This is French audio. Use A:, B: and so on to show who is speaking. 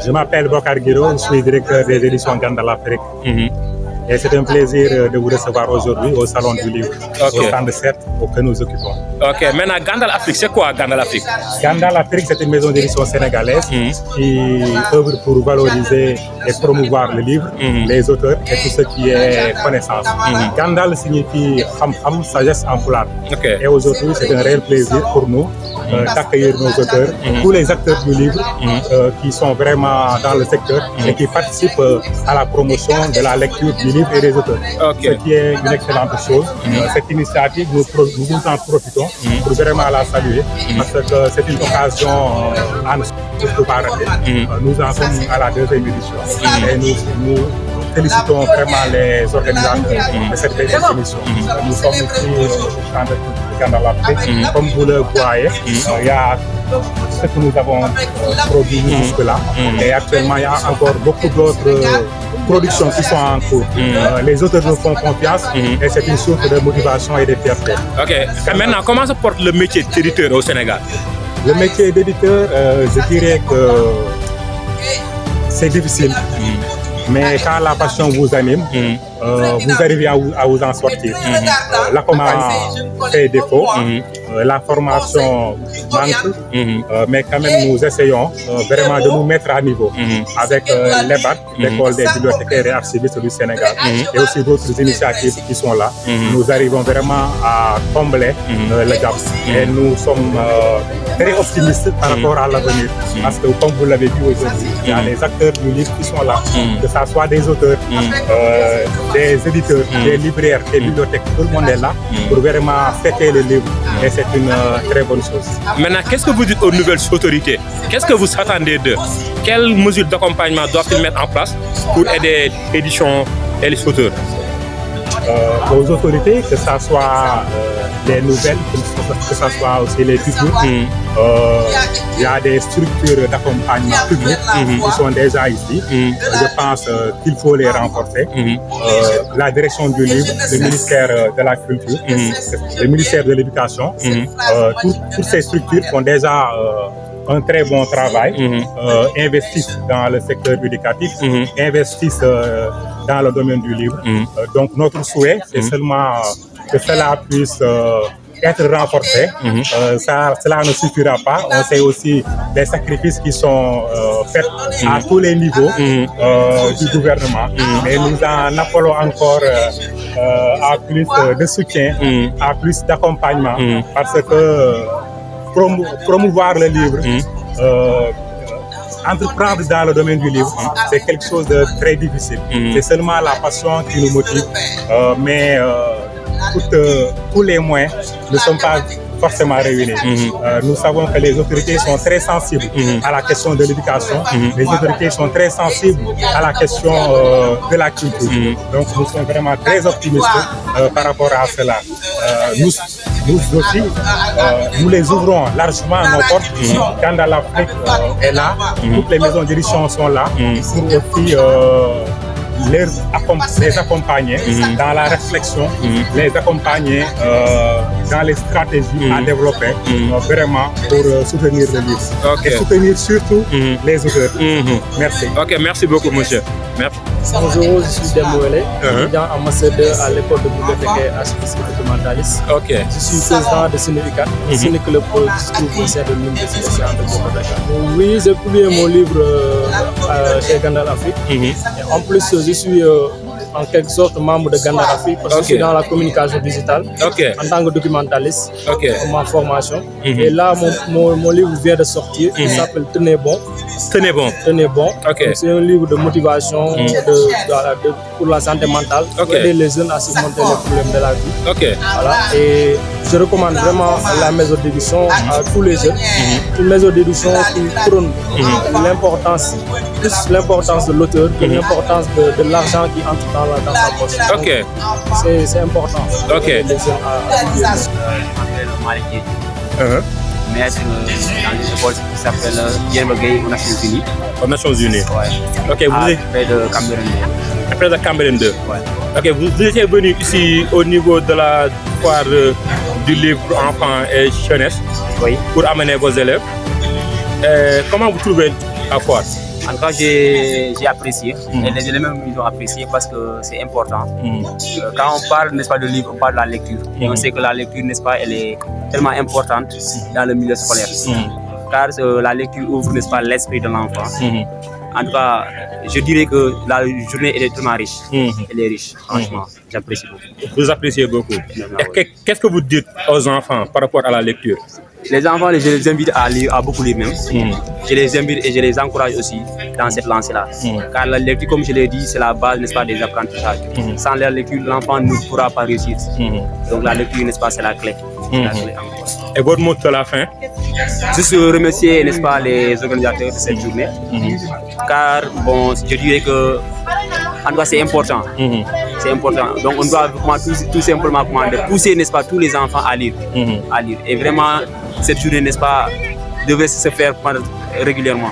A: Je m'appelle Bokar Guiro, je suis directeur des éditions Gandal Afrique. Et c'est un plaisir de vous recevoir aujourd'hui au Salon du Livre, au stand 7 que nous occupons.
B: Ok, maintenant Gandal Afrique, c'est quoi Gandal Afrique?
A: Gandal Afrique, c'est une maison d'édition sénégalaise qui œuvre pour valoriser et promouvoir le livre, les auteurs et tout ce qui est connaissance. Gandal signifie Kham, sagesse en foulard. Et aujourd'hui, c'est un réel plaisir pour nous d'accueillir nos auteurs, tous les acteurs du livre qui sont vraiment dans le secteur et qui participent à la promotion de la lecture du livre et des auteurs. Ce qui est une excellente chose. Cette initiative, nous en profitons pour vraiment la saluer parce que c'est une occasion à nous pas rater. Nous en sommes à la deuxième édition et nous félicitons vraiment les organisateurs de cette deuxième émission. Nous sommes ici au stand de Gandal Afrique. Comme vous le voyez, il y a ce que nous avons produit jusque-là. Et actuellement, il y a encore beaucoup d'autres productions qui sont en cours. Les auteurs nous font confiance et c'est une source de motivation et de fierté.
B: Ok. Et maintenant, comment se porte le métier d'éditeur au Sénégal?
A: Le métier d'éditeur, je dirais que c'est difficile. Mais quand la passion vous anime, vous arrivez à vous en sortir. L'accompagnement fait défaut, la formation manque, mais quand même nous essayons vraiment de nous mettre à niveau avec l'EBAT, l'école des bibliothécaires et archivistes du Sénégal, et aussi d'autres initiatives qui sont là. Nous arrivons vraiment à combler le gap et nous sommes très optimistes par rapport à l'avenir parce que comme vous l'avez vu aujourd'hui, il y a les acteurs du livre qui sont là, que ce soit des auteurs, des éditeurs, des libraires, des bibliothèques, tout le monde est là pour vraiment fêter le livre et c'est une très bonne chose.
B: Maintenant, qu'est-ce que vous dites aux nouvelles autorités? Qu'est-ce que vous attendez d'eux? Quelles mesures d'accompagnement doivent-ils mettre en place pour aider l'édition et les auteurs?
A: Aux autorités, que ce soit les nouvelles, que ce soit aussi les futurs, il y a des structures d'accompagnement public qui sont déjà ici. Je pense qu'il faut les renforcer. La direction du livre, le ministère de la Culture, le ministère de l'Éducation, toutes ces structures font déjà un très bon travail, investissent dans le secteur éducatif, investissent dans le domaine du livre. Donc notre souhait, c'est seulement que cela puisse être renforcé. Cela ne suffira pas. On sait aussi les sacrifices qui sont faits à tous les niveaux du gouvernement. Et nous en appelons encore à plus de soutien, à plus d'accompagnement, parce que promouvoir le livre, entreprendre dans le domaine du livre, c'est quelque chose de très difficile. C'est seulement la passion qui nous motive, mais tous les moyens ne sont pas forcément réunis. Nous savons que les autorités sont très sensibles à la question de l'éducation. Les autorités sont très sensibles à la question de la culture. Donc nous sommes vraiment très optimistes par rapport à cela. Nous aussi, nous les ouvrons largement nos portes. Gandal Afrique est là, toutes les maisons d'édition sont là pour aussi les accompagner dans la réflexion, les accompagner dans les stratégies à développer vraiment pour soutenir le livre et soutenir surtout les auteurs. Merci.
B: Ok, merci beaucoup monsieur. Merci.
C: Bonjour, je suis Demouele, étudiant ambassadeur à l'école de bibliothécaire archiviste et documentaliste. Je suis président de Sénélicat, Séné Club qui se trouve au sein de l'Université de Dakar. Oui, j'ai publié mon livre chez Gandal Afrique. Et en plus, je suis en quelque sorte membre de Gandal Afrique parce que je suis dans la communication digitale en tant que documentaliste pour ma formation. Et là, mon livre vient de sortir, il s'appelle Tenez bon.
B: Tenez bon.
C: Tenez bon. C'est un livre de motivation pour la santé mentale, pour aider les jeunes à surmonter les problèmes de la vie. Voilà. Et je recommande vraiment la maison d'édition à tous les jeunes. Une maison d'édition qui prône l'importance de l'auteur que l'importance de l'argent qui entre dans sa poche. C'est important.
D: Je m'appelle Malik, maître dans une école qui s'appelle Yerba Gueye aux Nations Unies.
B: Aux Nations Unies.
D: Ok, vous êtes près de Cameroun 2.
B: Près de Cameroun 2. Ok, vous étiez venu ici au niveau de la foire du livre enfants et jeunesse pour amener vos élèves. Comment vous trouvez la foire?
D: En tout cas, j'ai apprécié. Et les éléments ils ont apprécié parce que c'est important. Quand on parle, n'est-ce pas, de livre, on parle de la lecture. Et on sait que la lecture, n'est-ce pas, elle est tellement importante dans le milieu scolaire. Car la lecture ouvre, n'est-ce pas, l'esprit de l'enfant. En tout cas, je dirais que la journée elle est tellement riche. Elle est riche, franchement. J'apprécie beaucoup.
B: Vous appréciez beaucoup. Qu'est-ce que vous dites aux enfants par rapport à la lecture?
D: Les enfants, je les invite à lire, à beaucoup lire même. Je les invite et je les encourage aussi dans cette lancée-là. Car la lecture, comme je l'ai dit, c'est la base, n'est-ce pas, des apprentissages. Sans la lecture, l'enfant ne pourra pas réussir. Donc la lecture, n'est-ce pas, c'est la clé. La clé encore.
B: Et votre mot de la fin?
D: Juste remercier, n'est-ce pas, les organisateurs de cette journée. Car, bon, je dirais que, en tout cas, c'est important. C'est important. Donc, on doit tout simplement pousser, n'est-ce pas, tous les enfants à lire. À lire. Et vraiment, cette journée, n'est-ce pas, devrait se faire régulièrement.